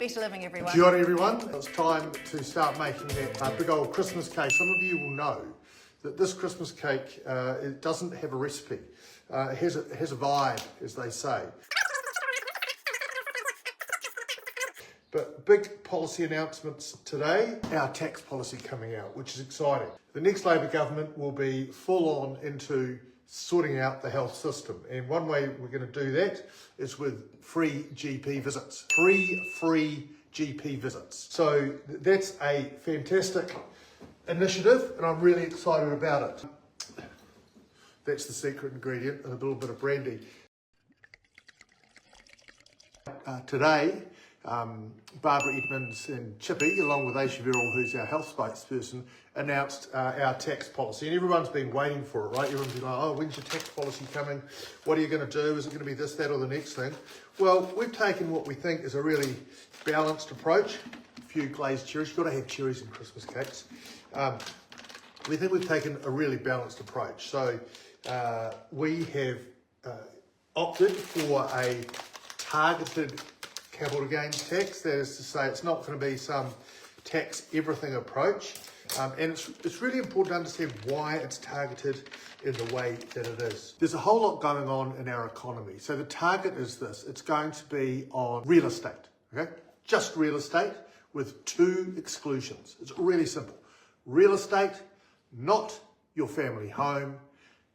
Better living, everyone. Kia ora everyone, it's time to start making that big old Christmas cake. Some of you will know that this Christmas cake, it doesn't have a recipe. It has a vibe, as they say. But big policy announcements today, our tax policy coming out, which is exciting. The next Labor government will be full on into sorting out the health system. And one way we're going to do that is with free GP visits. Free GP visits. So that's a fantastic initiative and I'm really excited about it. That's the secret ingredient, and a little bit of brandy. Today, Barbara Edmonds and Chippy, along with Aisha Verrill, who's our health spokesperson, announced our tax policy. And everyone's been waiting for it, right? Everyone's been like, oh, when's your tax policy coming? What are you going to do? Is it going to be this, that, or the next thing? Well, we've taken what we think is a really balanced approach. A few glazed cherries. You've got to have cherries in Christmas cakes. We think we've taken a really balanced approach. So we have opted for a targeted capital gains tax. That is to say, it's not going to be some tax everything approach. And it's really important to understand why it's targeted in the way that it is. There's a whole lot going on in our economy. So the target is this. It's going to be on real estate, okay? Just real estate with two exclusions. It's really simple. Real estate, not your family home,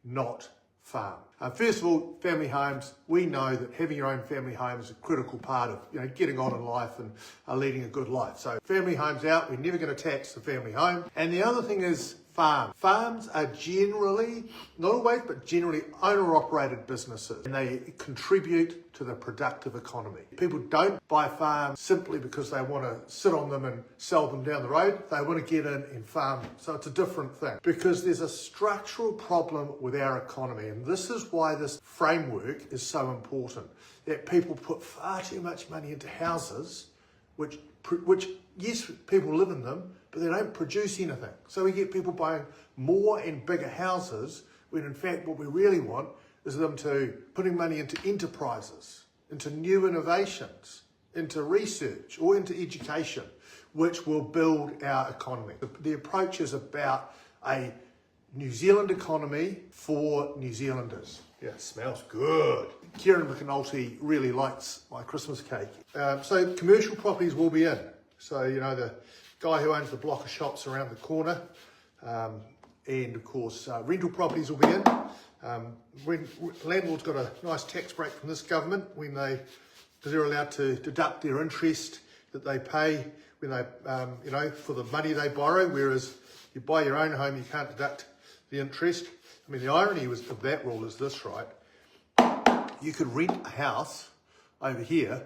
not farm. First of all, family homes, we know that having your own family home is a critical part of getting on in life and leading a good life. So family homes out, we're never going to tax the family home. And the other thing is farm. Farms are generally, not always, but generally owner-operated businesses, and they contribute to the productive economy. People don't buy farms simply because they want to sit on them and sell them down the road. They want to get in and farm them. So it's a different thing, because there's a structural problem with our economy, and this is why this framework is so important, that people put far too much money into houses, which yes, people live in them, but they don't produce anything. So we get people buying more and bigger houses, when in fact what we really want is them to putting money into enterprises, into new innovations, into research or into education, which will build our economy. The approach is about a New Zealand economy for New Zealanders. Yeah, it smells good. Kieran McAnulty really likes my Christmas cake. So commercial properties will be in. So, the guy who owns the block of shops around the corner, and of course rental properties will be in. When landlords got a nice tax break from this government when they're allowed to deduct their interest that they pay when they, for the money they borrow, whereas you buy your own home, you can't deduct the interest. I mean, the irony of that rule is this, right? You could rent a house over here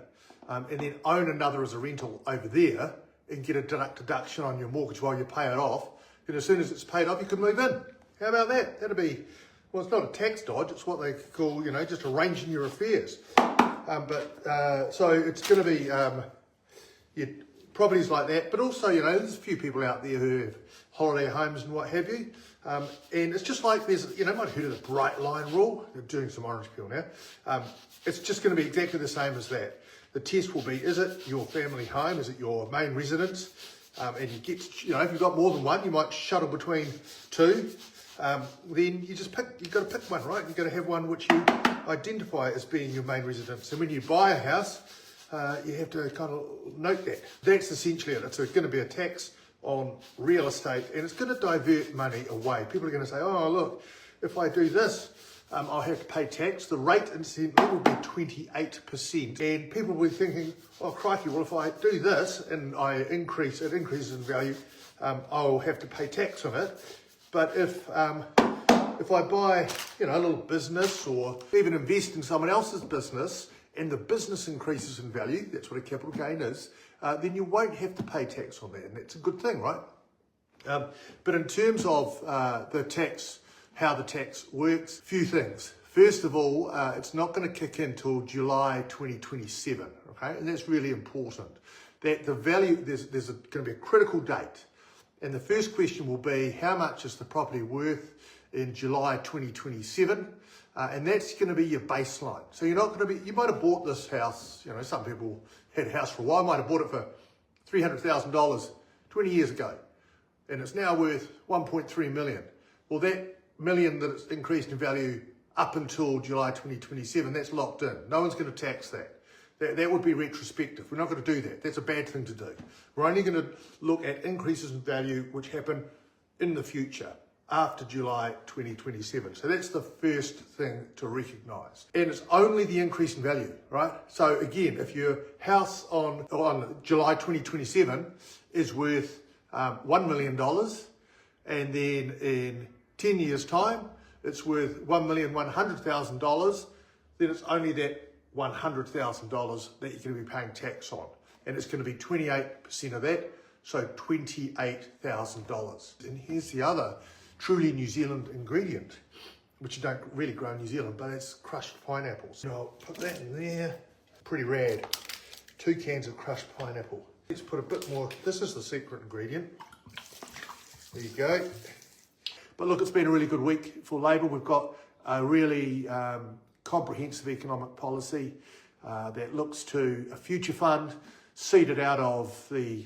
and then own another as a rental over there and get a deduction on your mortgage while you pay it off. And as soon as it's paid off, you can move in. How about that? That'd be, well, it's not a tax dodge. It's what they call, just arranging your affairs. So it's going to be properties like that. But also, there's a few people out there who have holiday homes and what have you. And it's just like there's, you might have heard of the bright line rule. They're doing some orange peel now. It's just going to be exactly the same as that. The test will be, is it your family home? Is it your main residence? And you get, if you've got more than one, you might shuttle between two. Then you've got to pick one, right? You've got to have one which you identify as being your main residence. And when you buy a house, you have to kind of note that. That's essentially it. It's going to be a tax on real estate, and it's going to divert money away. People are going to say, oh, look, if I do this, I'll have to pay tax. The rate incidentally will be 28%. And people will be thinking, oh, crikey, well, if I do this and it increases in value, I'll have to pay tax on it. But if I buy, a little business or even invest in someone else's business and the business increases in value, that's what a capital gain is, then you won't have to pay tax on that. And that's a good thing, right? But in terms of the tax, how the tax works, few things. First of all, it's not going to kick in till July 2027, okay? And that's really important. That the value, there's going to be a critical date. And the first question will be, how much is the property worth in July 2027? And that's going to be your baseline. So you're not going to be, you might have bought this house, some people had a house for a while, might have bought it for $300,000 20 years ago, and it's now worth 1.3 million. Well, that million that it's increased in value up until July 2027, that's locked in. No one's going to tax that. That would be retrospective. We're not going to do that. That's a bad thing to do. We're only going to look at increases in value which happen in the future after July 2027. So that's the first thing to recognise. And it's only the increase in value, right? So again, if your house on July 2027 is worth $1 million, and then in 10 years' time, it's worth $1,100,000, then it's only that $100,000 that you're going to be paying tax on. And it's going to be 28% of that, so $28,000. And here's the other truly New Zealand ingredient, which you don't really grow in New Zealand, but it's crushed pineapples. So I'll put that in there. Pretty rad. 2 cans of crushed pineapple. Let's put a bit more. This is the secret ingredient. There you go. But look, it's been a really good week for Labour. We've got a really comprehensive economic policy that looks to a future fund seeded out of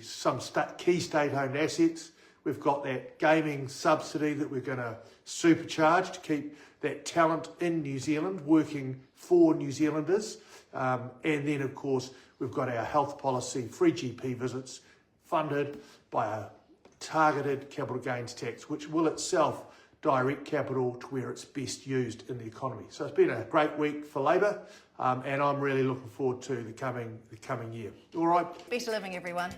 some key state-owned assets. We've got that gaming subsidy that we're going to supercharge to keep that talent in New Zealand working for New Zealanders. And then, of course, we've got our health policy, free GP visits, funded by a targeted capital gains tax, which will itself direct capital to where it's best used in the economy. So it's been a great week for Labour, and I'm really looking forward to the coming year. All right. Better living, everyone.